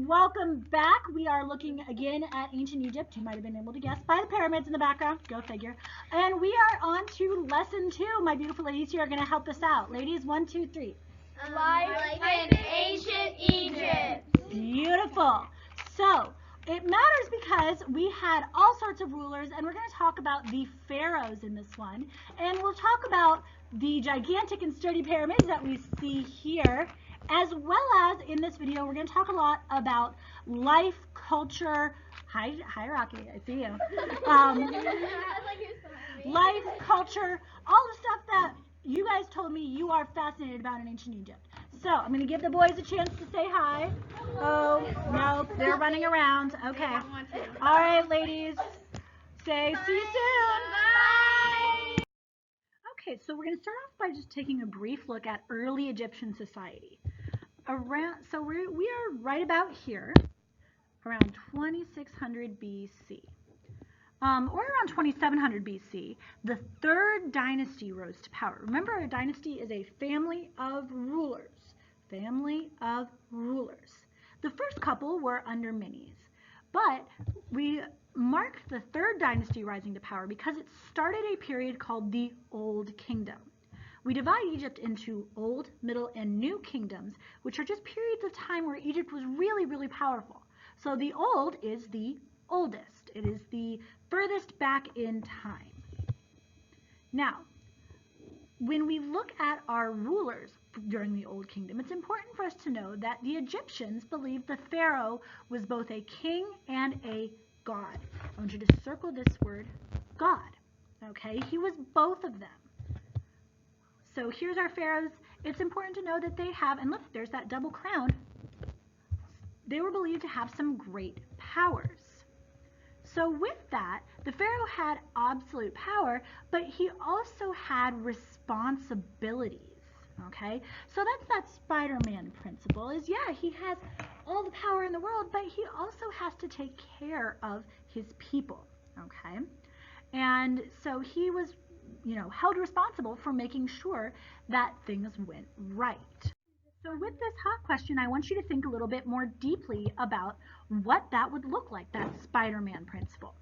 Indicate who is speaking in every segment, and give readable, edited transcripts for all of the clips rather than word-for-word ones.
Speaker 1: welcome back. We are looking again at ancient Egypt. You might have been able to guess by the pyramids in the background. Go figure. And we are on to lesson 2. My beautiful ladies here are going to help us out. Ladies, 1, 2, 3.
Speaker 2: Life in ancient Egypt.
Speaker 1: Beautiful. So, it matters because we had all sorts of rulers, and we're going to talk about the pharaohs in this one. And we'll talk about the gigantic and sturdy pyramids that we see here, as well as in this video, we're going to talk a lot about life, culture, hi Rocky, I see you. Life, culture, all the stuff that you guys told me you are fascinated about in ancient Egypt. So I'm going to give the boys a chance to say hi. Oh, no, they're running around. Okay. All right, ladies. Say see you soon. Bye. Okay, so we're going to start off by just taking a brief look at early Egyptian society. So we are right about here, around 2600 BC. Or around 2700 BC, the third dynasty rose to power. Remember, a dynasty is a family of rulers. Family of rulers. The first couple were under minis, but we mark the third dynasty rising to power because it started a period called the Old Kingdom. We divide Egypt into Old, Middle, and New Kingdoms, which are just periods of time where Egypt was really, really powerful. So the Old is the oldest. It is the furthest back in time. Now, when we look at our rulers during the Old Kingdom, it's important for us to know that the Egyptians believed the pharaoh was both a king and a god. I want you to circle this word, God. Okay, he was both of them. So here's our pharaohs. It's important to know that they have, and look, there's that double crown. They were believed to have some great powers. So with that, the pharaoh had absolute power, but he also had responsibilities. Okay, so that's that Spiderman principle. Is yeah, he has all the power in the world, but he also has to take care of his people. Okay, and so he was, held responsible for making sure that things went right. So with this hot question, I want you to think a little bit more deeply about what that would look like, that Spiderman principle.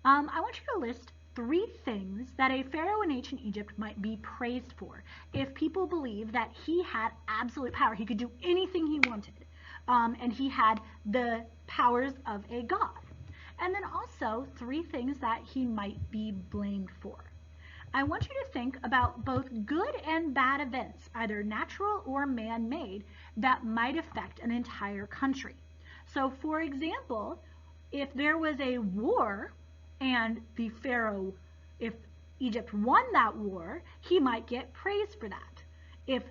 Speaker 1: I want you to list 3 things that a pharaoh in ancient Egypt might be praised for if people believe that he had absolute power. He could do anything he wanted, and he had the powers of a god. And then also 3 things that he might be blamed for. I want you to think about both good and bad events, either natural or man-made, that might affect an entire country. So for example, if there was a war and the pharaoh, if Egypt won that war, he might get praised for that. If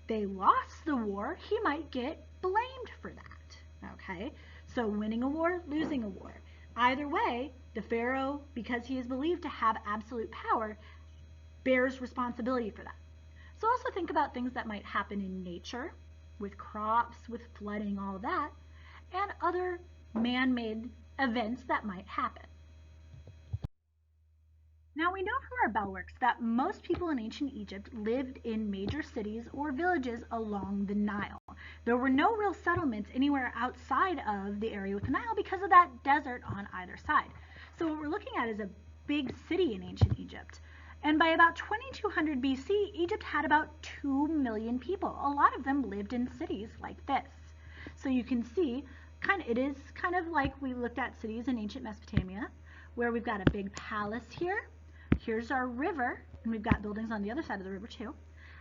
Speaker 1: they lost the war, he might get blamed for that. Okay, so winning a war, losing a war. Either way, the pharaoh, because he is believed to have absolute power, bears responsibility for that. So also think about things that might happen in nature, with crops, with flooding, all that, and other man-made events that might happen. Now we know from our bellworks that most people in ancient Egypt lived in major cities or villages along the Nile. There were no real settlements anywhere outside of the area with the Nile because of that desert on either side. So what we're looking at is a big city in ancient Egypt. And by about 2200 BC, Egypt had about 2 million people. A lot of them lived in cities like this. So you can see, it is kind of like we looked at cities in ancient Mesopotamia, where we've got a big palace here. Here's our river, and we've got buildings on the other side of the river too.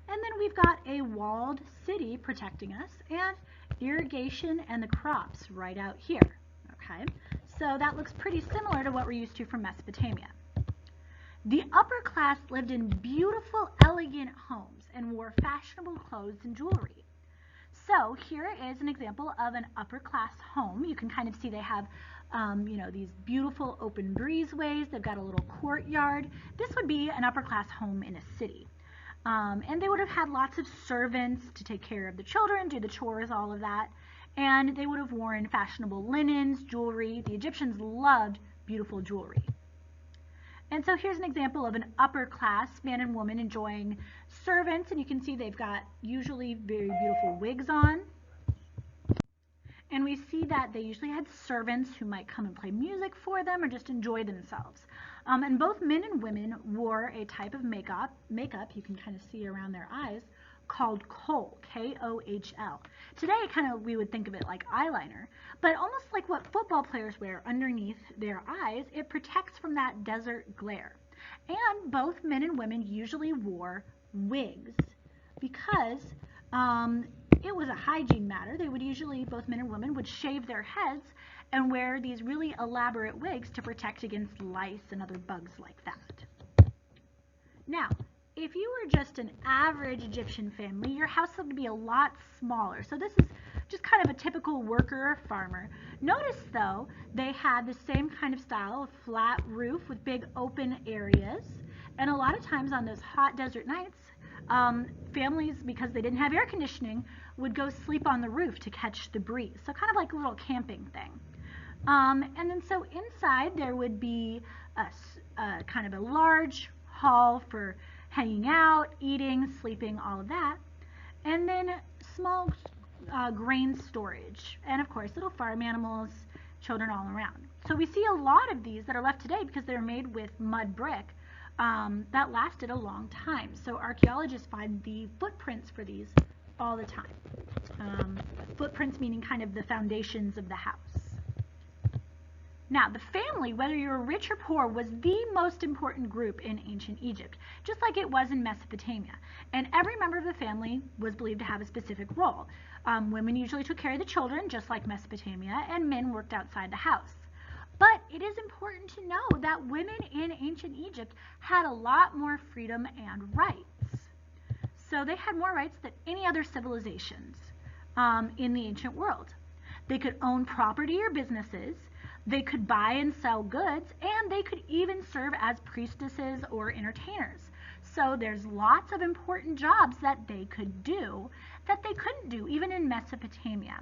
Speaker 1: And then we've got a walled city protecting us, and irrigation and the crops right out here. Okay, so that looks pretty similar to what we're used to from Mesopotamia. The upper class lived in beautiful, elegant homes and wore fashionable clothes and jewelry. So here is an example of an upper class home. You can kind of see they have these beautiful open breezeways. They've got a little courtyard. This would be an upper class home in a city. And they would have had lots of servants to take care of the children, do the chores, all of that. And they would have worn fashionable linens, jewelry. The Egyptians loved beautiful jewelry. And so here's an example of an upper class man and woman enjoying servants, and you can see they've got usually very beautiful wigs on. And we see that they usually had servants who might come and play music for them or just enjoy themselves. And both men and women wore a type of makeup you can kind of see around their eyes, called kohl, K-O-H-L. Today, we would think of it like eyeliner, but almost like what football players wear underneath their eyes, it protects from that desert glare. And both men and women usually wore wigs because it was a hygiene matter. They would usually, both men and women, would shave their heads and wear these really elaborate wigs to protect against lice and other bugs like that. Now, if you were just an average Egyptian family, your house would be a lot smaller. So this is just kind of a typical worker or farmer. Notice, though, they had the same kind of style of flat roof with big open areas. And a lot of times on those hot desert nights, families, because they didn't have air conditioning, would go sleep on the roof to catch the breeze. So kind of like a little camping thing. And then so inside there would be a kind of a large hall for hanging out, eating, sleeping, all of that. And then small grain storage. And of course little farm animals, children all around. So we see a lot of these that are left today because they're made with mud brick that lasted a long time. So archaeologists find the footprints for these all the time. Footprints meaning kind of the foundations of the house. Now, the family, whether you were rich or poor, was the most important group in ancient Egypt, just like it was in Mesopotamia. And every member of the family was believed to have a specific role. Women usually took care of the children, just like Mesopotamia, and men worked outside the house. But it is important to know that women in ancient Egypt had a lot more freedom and rights. So they had more rights than any other civilizations in the ancient world. They could own property or businesses. They could buy and sell goods, and they could even serve as priestesses or entertainers. So there's lots of important jobs that they could do that they couldn't do even in Mesopotamia.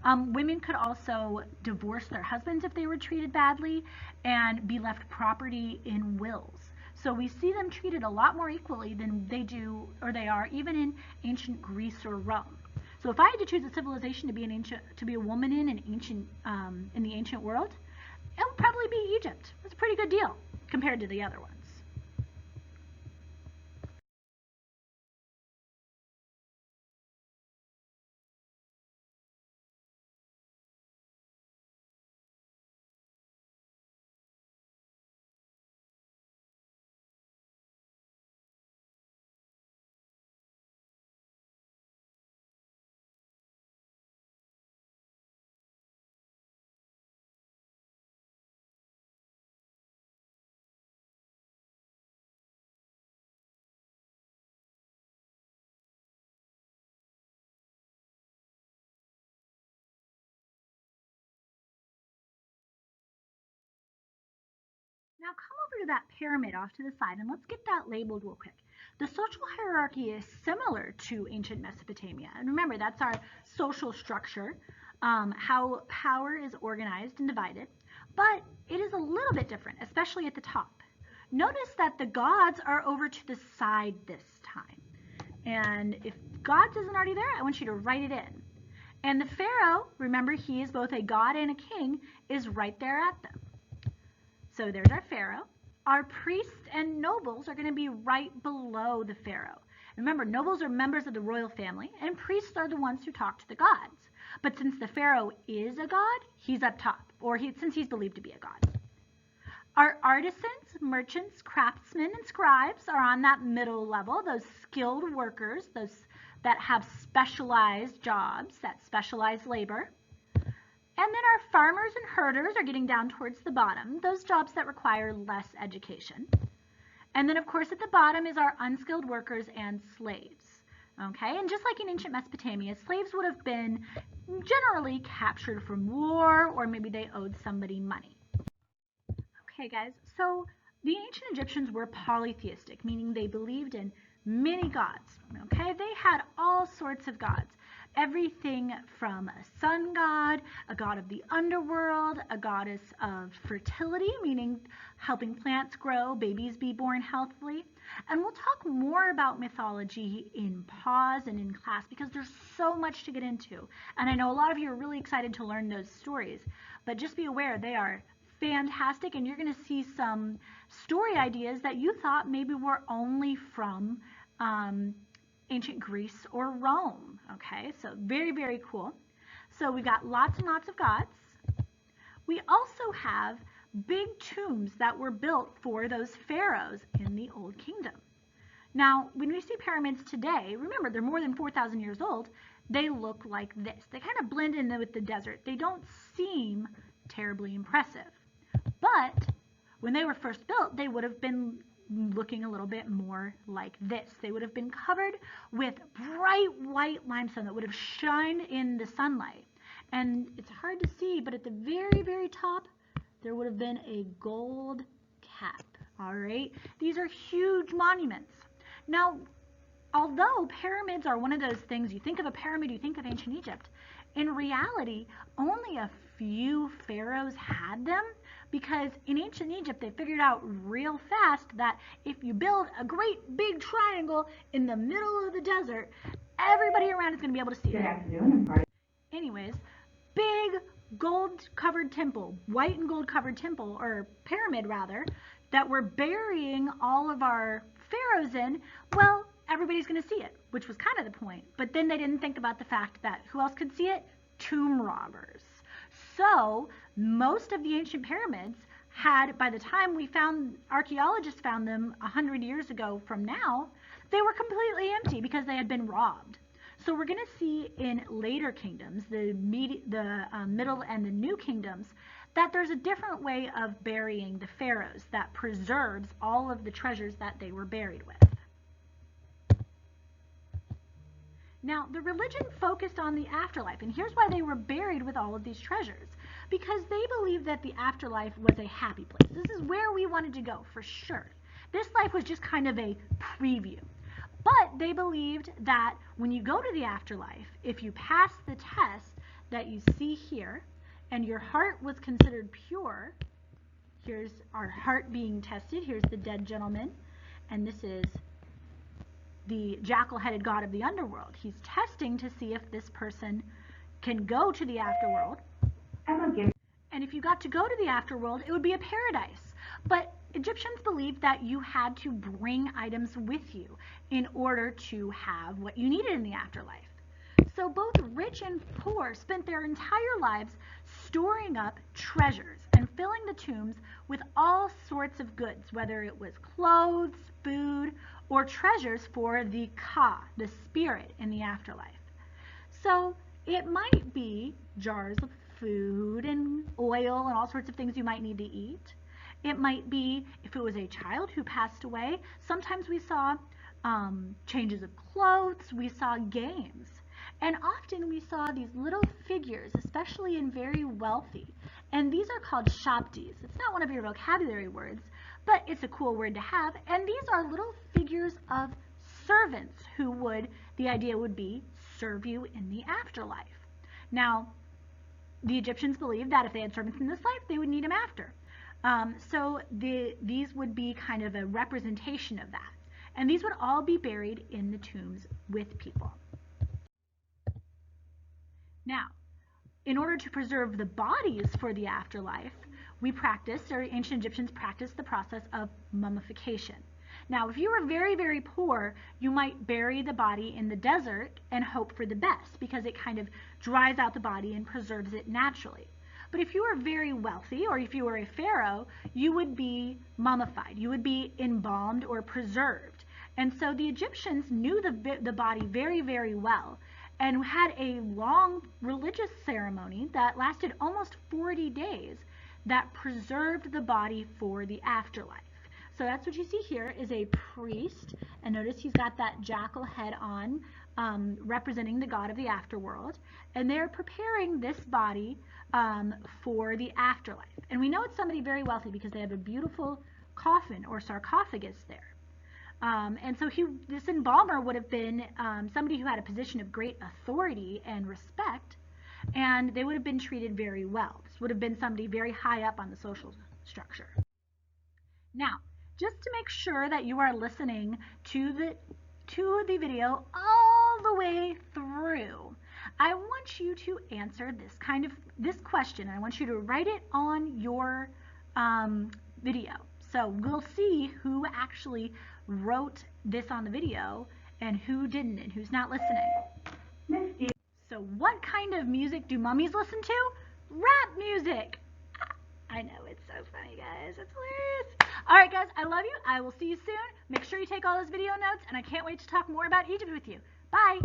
Speaker 1: Women could also divorce their husbands if they were treated badly and be left property in wills. So we see them treated a lot more equally than they do or they are even in ancient Greece or Rome. So if I had to choose a civilization to be a woman in the ancient world, it would probably be Egypt. That's a pretty good deal compared to the other ones. Now come over to that pyramid off to the side and let's get that labeled real quick. The social hierarchy is similar to ancient Mesopotamia. And remember, that's our social structure, how power is organized and divided. But it is a little bit different, especially at the top. Notice that the gods are over to the side this time. And if gods isn't already there, I want you to write it in. And the pharaoh, remember he is both a god and a king, is right there at them. So there's our pharaoh. Our priests and nobles are going to be right below the pharaoh. Remember, nobles are members of the royal family, and priests are the ones who talk to the gods. But since the pharaoh is a god, he's up top, or since he's believed to be a god. Our artisans, merchants, craftsmen, and scribes are on that middle level, those skilled workers, those that have specialized jobs, that specialized labor. And then our farmers and herders are getting down towards the bottom, those jobs that require less education. And then, of course, at the bottom is our unskilled workers and slaves. Okay, and just like in ancient Mesopotamia, slaves would have been generally captured from war, or maybe they owed somebody money. Okay, guys, so the ancient Egyptians were polytheistic, meaning they believed in many gods. Okay, they had all sorts of gods. everything from a sun god, a god of the underworld, a goddess of fertility, meaning helping plants grow, babies be born healthily. And we'll talk more about mythology in pause and in class because there's so much to get into. And I know a lot of you are really excited to learn those stories, but just be aware they are fantastic, and you're going to see some story ideas that you thought maybe were only from ancient Greece or Rome. Okay, so very, very cool. So we've got lots and lots of gods. We also have big tombs that were built for those pharaohs in the Old Kingdom. Now, when we see pyramids today, remember they're more than 4,000 years old, they look like this. They kind of blend in with the desert. They don't seem terribly impressive. But when they were first built, they would have been looking a little bit more like this. They would have been covered with bright white limestone that would have shined in the sunlight. And it's hard to see, but at the very, very top, there would have been a gold cap. All right, these are huge monuments. Now, although pyramids are one of those things, you think of a pyramid, you think of ancient Egypt, in reality, only a few pharaohs had them, because in ancient Egypt, they figured out real fast that if you build a great big triangle in the middle of the desert, everybody around is going to be able to see it. Anyways, big gold-covered temple, white and gold-covered temple, or pyramid rather, that we're burying all of our pharaohs in, well, everybody's going to see it, which was kind of the point. But then they didn't think about the fact that who else could see it? Tomb robbers. So most of the ancient pyramids had, by the time archaeologists found them 100 years ago from now, they were completely empty because they had been robbed. So we're going to see in later kingdoms, the middle and the new kingdoms, that there's a different way of burying the pharaohs that preserves all of the treasures that they were buried with. Now, the religion focused on the afterlife, and here's why they were buried with all of these treasures. Because they believed that the afterlife was a happy place. This is where we wanted to go, for sure. This life was just kind of a preview. But they believed that when you go to the afterlife, if you pass the test that you see here, and your heart was considered pure, here's our heart being tested, here's the dead gentleman, and this is the jackal-headed god of the underworld. He's testing to see if this person can go to the afterworld. And if you got to go to the afterworld, it would be a paradise. But Egyptians believed that you had to bring items with you in order to have what you needed in the afterlife. So both rich and poor spent their entire lives storing up treasures and filling the tombs with all sorts of goods, whether it was clothes, food, or treasures for the Ka, the spirit in the afterlife. So it might be jars of food and oil and all sorts of things you might need to eat. It might be, if it was a child who passed away, sometimes we saw changes of clothes, we saw games. And often we saw these little figures, especially in very wealthy. And these are called shabtis. It's not one of your vocabulary words, but it's a cool word to have. And these are little figures of servants who would, the idea would be, serve you in the afterlife. Now, the Egyptians believed that if they had servants in this life, they would need them after. So these would be kind of a representation of that. And these would all be buried in the tombs with people. Now, in order to preserve the bodies for the afterlife, ancient Egyptians practiced the process of mummification. Now, if you were very, very poor, you might bury the body in the desert and hope for the best because it kind of dries out the body and preserves it naturally. But if you were very wealthy, or if you were a pharaoh, you would be mummified. You would be embalmed or preserved. And so the Egyptians knew the body very, very well and had a long religious ceremony that lasted almost 40 days that preserved the body for the afterlife. So that's what you see here is a priest, and notice he's got that jackal head on, representing the god of the afterworld, and they're preparing this body for the afterlife. And we know it's somebody very wealthy because they have a beautiful coffin or sarcophagus there. And so this embalmer would have been somebody who had a position of great authority and respect, and they would have been treated very well. This would have been somebody very high up on the social structure. Now, just to make sure that you are listening to the video all the way through, I want you to answer this question. I want you to write it on your video. So we'll see who actually wrote this on the video and who didn't and who's not listening. So what kind of music do mummies listen to? Rap music. I know, it's so funny, guys. It's hilarious. All right, guys, I love you. I will see you soon. Make sure you take all those video notes, and I can't wait to talk more about Egypt with you. Bye.